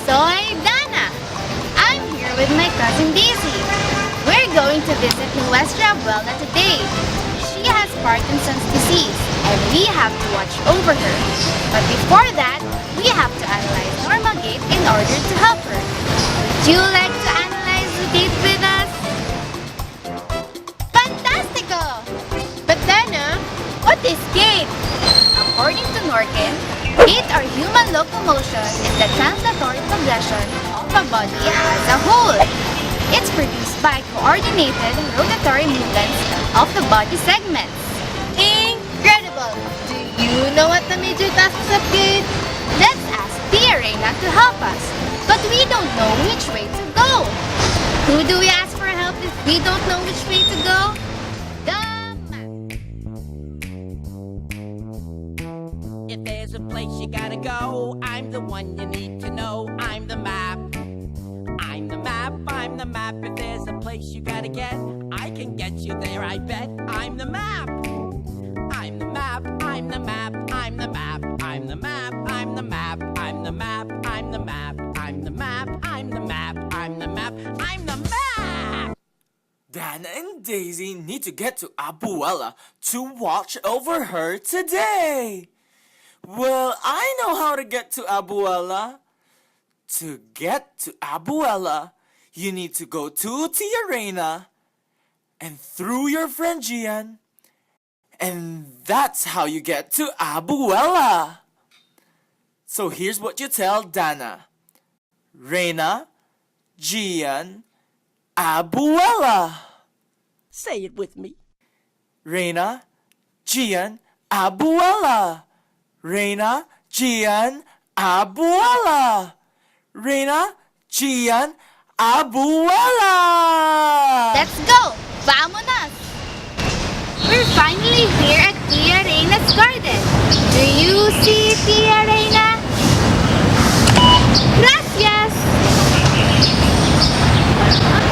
Soy Dana. I'm here with my cousin Daisy. We're going to visit Nuestra Abuela today. She has Parkinson's disease and we have to watch over her. But before that, we have to analyze normal gait in order to help her. Would you like to analyze the gait with us? Fantastico! But Dana, what is gait? According to Norkin, gait are human locomotion and the translatory progression of a body as a whole. It's produced by coordinated rotatory movements of the body segments. Incredible! Do you know what the major tasks of gait? Let's ask Tia Reina to help us, but we don't know which way to go. Who do we ask for help if we don't know which way to go? The map. If there's a place you gotta go, I'm the one you need to know. I'm the map. I'm the map, I'm the map. If there's a place you gotta get, I can get you there, I bet. I'm the map. I'm the map, I'm the map, I'm the map, I'm the map, I'm the map, I'm the map, I'm the map, I'm the map, I'm the map, I'm the map, I'm the map! Dana and Daisy need to get to Abuela to watch over her today. Well, I know how to get to Abuela. To get to Abuela, you need to go to Tia Reina and through your friend Gian, and that's how you get to Abuela. So here's what you tell Dana. Reina, Gian, Abuela. Say it with me. Reina, Gian, Abuela. Reina, Gian, Abuela. Reina, Gian, Abuela! Let's go! Vamonos! We're finally here at Tia Reina's garden. Do you see Tia Reina? Gracias!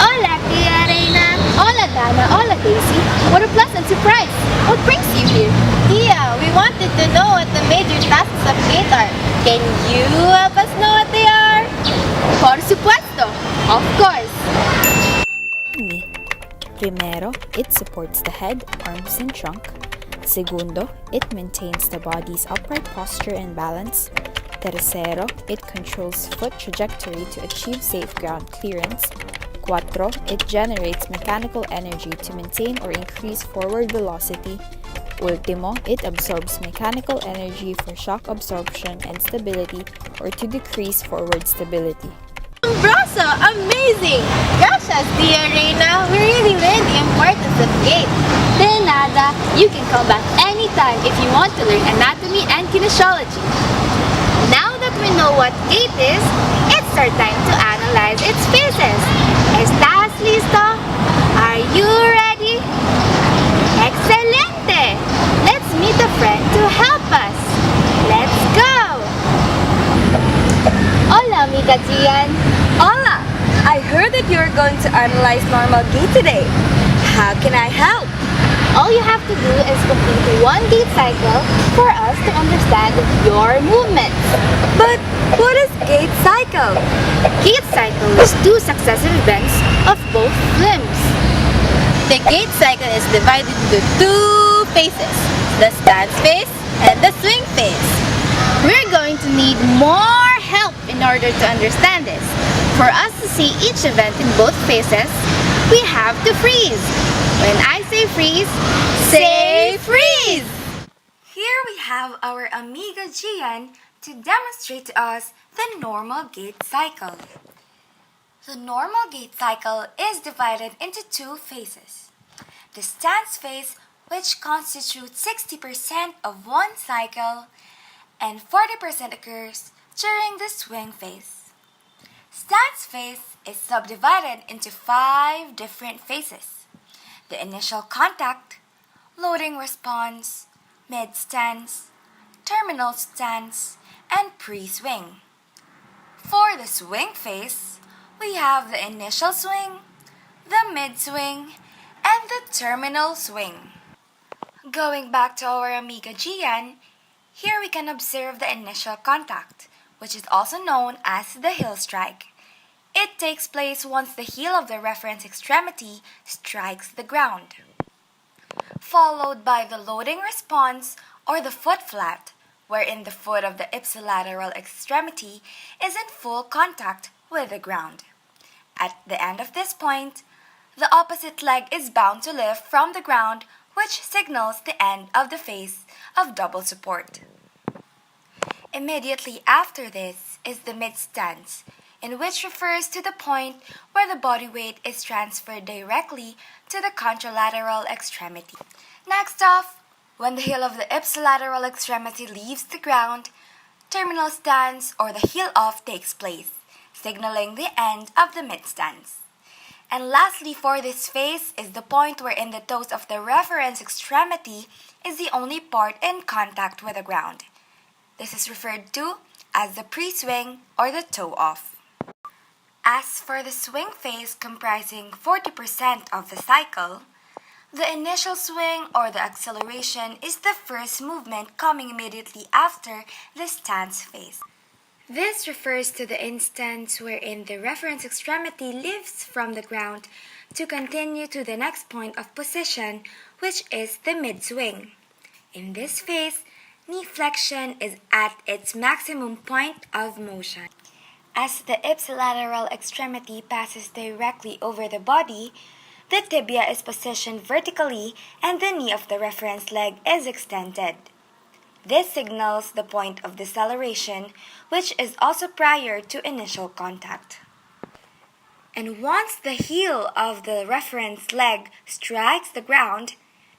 Hola, Tia Reina! Hola Dana, hola Daisy. What a pleasant surprise. What brings you here? Tia, we wanted to know what the major tasks of gait are. Can you help us know what they are? Por supuesto! Of course! Me. Primero, it supports the head, arms, and trunk. Segundo, it maintains the body's upright posture and balance. Tercero, it controls foot trajectory to achieve safe ground clearance. Cuatro, it generates mechanical energy to maintain or increase forward velocity. Ultimo, it absorbs mechanical energy for shock absorption and stability or to decrease forward stability. Asombroso! Amazing! Gracias, Tia Reina. We really learned the importance of gait. De nada, you can come back anytime if you want to learn anatomy and kinesiology. Now that we know what gait is, it's our time to analyze its phases. ¿Estás listo? Are you ready? Excelente! Let's meet a friend to help us. Let's go! Hola, amiga Gian. Hola! I heard that you're going to analyze normal gait today. How can I help? All you have to do is complete one gait cycle for us to understand your movements. But what is gait cycle? Gait cycle is two successive events of both limbs. The gait cycle is divided into two phases, the stance phase and the swing phase. We're going to need more help in order to understand this. For us to see each event in both phases, we have to freeze. When I say freeze, say freeze! Here we have our amiga Gian to demonstrate to us the normal gait cycle. The normal gait cycle is divided into two phases. The stance phase, which constitutes 60% of one cycle, and 40% occurs during the swing phase. Stance phase is subdivided into 5 different phases: the initial contact, loading response, mid-stance, terminal stance, and pre-swing. For the swing phase, we have the initial swing, the mid-swing, and the terminal swing. Going back to our amiga Gian, here we can observe the initial contact, which is also known as the heel strike. It takes place once the heel of the reference extremity strikes the ground, followed by the loading response or the foot flat, wherein the foot of the ipsilateral extremity is in full contact with the ground. At the end of this point, the opposite leg is bound to lift from the ground, which signals the end of the phase of double support. Immediately after this is the mid-stance, in which refers to the point where the body weight is transferred directly to the contralateral extremity. Next off, when the heel of the ipsilateral extremity leaves the ground, terminal stance or the heel off takes place, signaling the end of the mid-stance. And lastly for this phase is the point wherein the toes of the reference extremity is the only part in contact with the ground. This is referred to as the pre-swing or the toe off. As for the swing phase comprising 40% of the cycle, the initial swing or the acceleration is the first movement coming immediately after the stance phase. This refers to the instance wherein the reference extremity lifts from the ground to continue to the next point of position, which is the mid-swing. In this phase, knee flexion is at its maximum point of motion. As the ipsilateral extremity passes directly over the body, the tibia is positioned vertically and the knee of the reference leg is extended. This signals the point of deceleration, which is also prior to initial contact. And once the heel of the reference leg strikes the ground,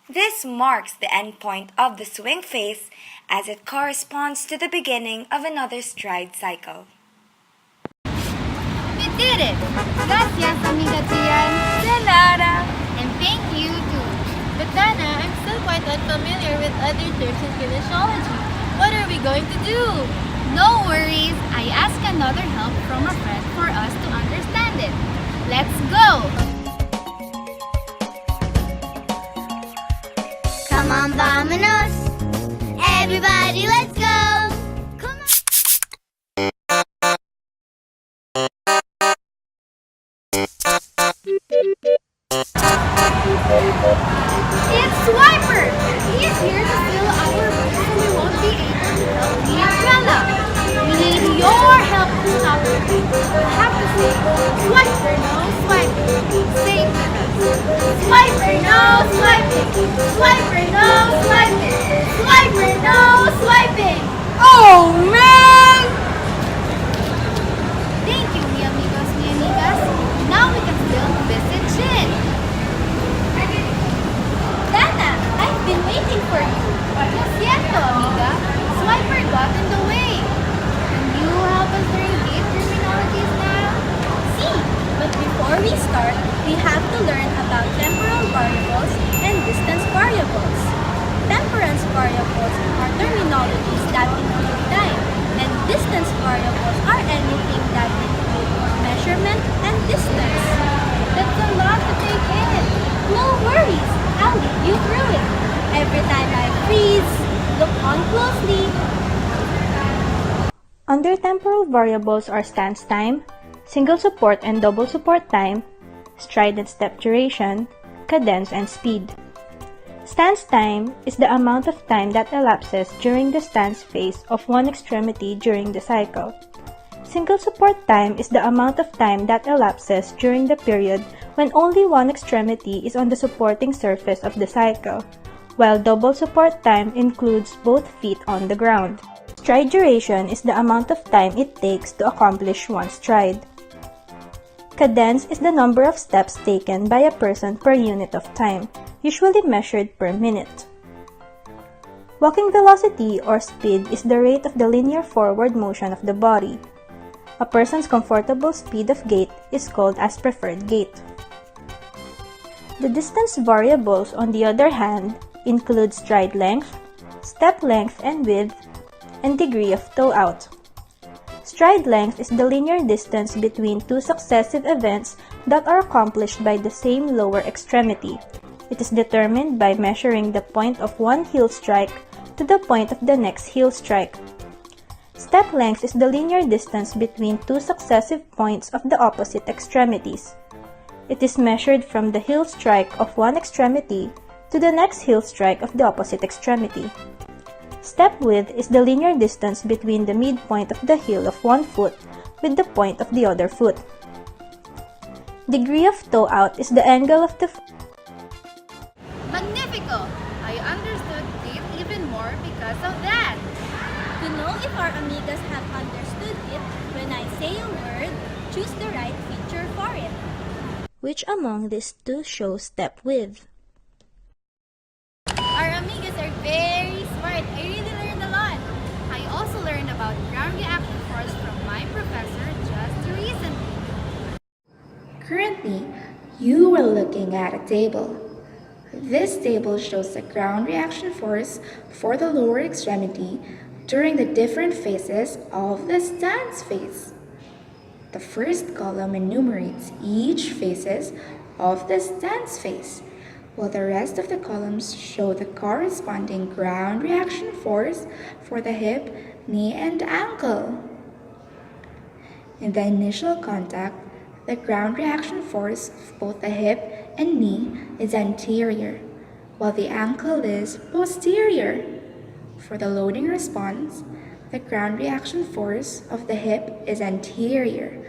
this marks the end point of the swing phase as it corresponds to the beginning of another stride cycle. We did it! Gracias, amiga Gian! De nada! And thank you too! But Dana, I'm still quite unfamiliar with other terms in kinesiology. What are we going to do? No worries! I asked another help from a friend for us to understand it. Let's go! Come on, vámonos! Everybody, let's go! Come on! It's Swiper! He's here to fill our rooms so we won't be able to help the umbrella. We need your help to stop it. We have to say, Swiper, no swiping. Say it with us. Swiper, no swiping. Swiper, no swiping. Swiper, no swiping. Oh man! Thank you, mi amigos, mi amigas. Now we can still visit Jin. Dana, I've been waiting for you. Lo siento, amiga. Swiper got in the way. Can you help us learn gait terminologies now? See, but before we start, we have to learn about temporal variables and distance variables. Temperance variables are terminologies that include time, and distance variables are anything that include measurement and distance. That's a lot to take in. No worries, I'll lead you through it. Every time I freeze, look on closely. Under temporal variables are stance time, single support and double support time, stride and step duration, cadence, and speed. Stance time is the amount of time that elapses during the stance phase of one extremity during the cycle. Single support time is the amount of time that elapses during the period when only one extremity is on the supporting surface of the cycle, while double support time includes both feet on the ground. Stride duration is the amount of time it takes to accomplish one stride. Cadence is the number of steps taken by a person per unit of time, usually measured per minute. Walking velocity or speed is the rate of the linear forward motion of the body. A person's comfortable speed of gait is called as preferred gait. The distance variables, on the other hand, include stride length, step length and width, and degree of toe out. Stride length is the linear distance between two successive events that are accomplished by the same lower extremity. It is determined by measuring the point of one heel strike to the point of the next heel strike. Step length is the linear distance between two successive points of the opposite extremities. It is measured from the heel strike of one extremity to the next heel strike of the opposite extremity. Step width is the linear distance between the midpoint of the heel of one foot with the point of the other foot. Degree of toe out is the angle of the Magnifico! I understood it even more because of that. To know if our amigas have understood it, when I say a word, choose the right feature for it. Which among these two shows step width? Our amigas are very smart. I really learned a lot. I also learned about ground reaction force from my professor just recently. Currently, you are looking at a table. This table shows the ground reaction force for the lower extremity during the different phases of the stance phase. The first column enumerates each phases of the stance phase, while the rest of the columns show the corresponding ground reaction force for the hip, knee, and ankle. In the initial contact, the ground reaction force of both the hip and knee is anterior, while the ankle is posterior. For the loading response, the ground reaction force of the hip is anterior,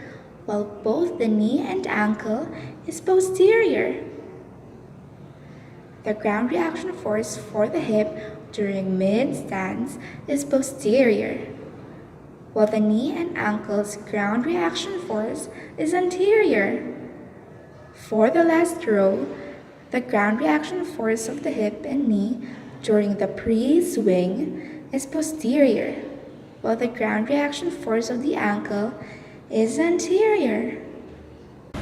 while both the knee and ankle is posterior. The ground reaction force for the hip during mid-stance is posterior, while the knee and ankle's ground reaction force is anterior. For the last row, the ground reaction force of the hip and knee during the pre-swing is posterior, while the ground reaction force of the ankle is anterior.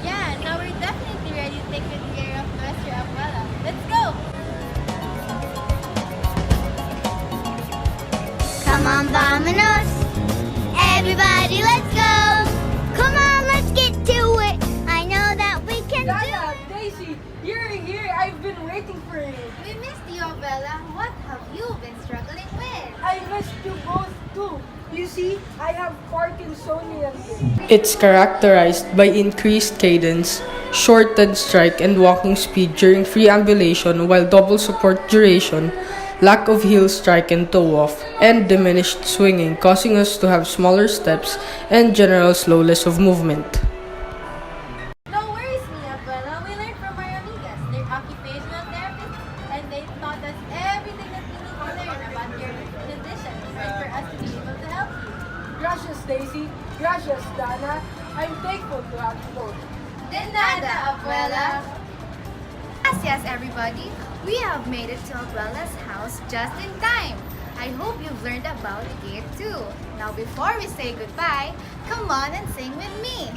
Yeah, now we're definitely ready to take good care of Mr. Abuela. Let's go! Come on, vámonos. Everybody, let's go. Come on, let's get to it. I know that we can do Dana, it. Daisy, you're here. I've been waiting for you. We missed you, Bella. What have you been struggling with? I missed you both too. You see, I have Parkinsonianism. It's characterized by increased cadence, shortened strike and walking speed during free ambulation while double support duration, lack of heel strike and toe off, and diminished swinging, causing us to have smaller steps and general slowness of movement. No worries, Mia Abuela. We learned from our amigas. They're occupational therapists, and they taught us everything that we need to learn about your condition and for us to be able to help you. Gracias, Daisy. Gracias, Dana. I'm thankful to have you both. De nada, Abuela. Gracias, everybody. We have made it to Abuela's house just in time. I hope you've learned about Gait too. Now, before we say goodbye, come on and sing with me.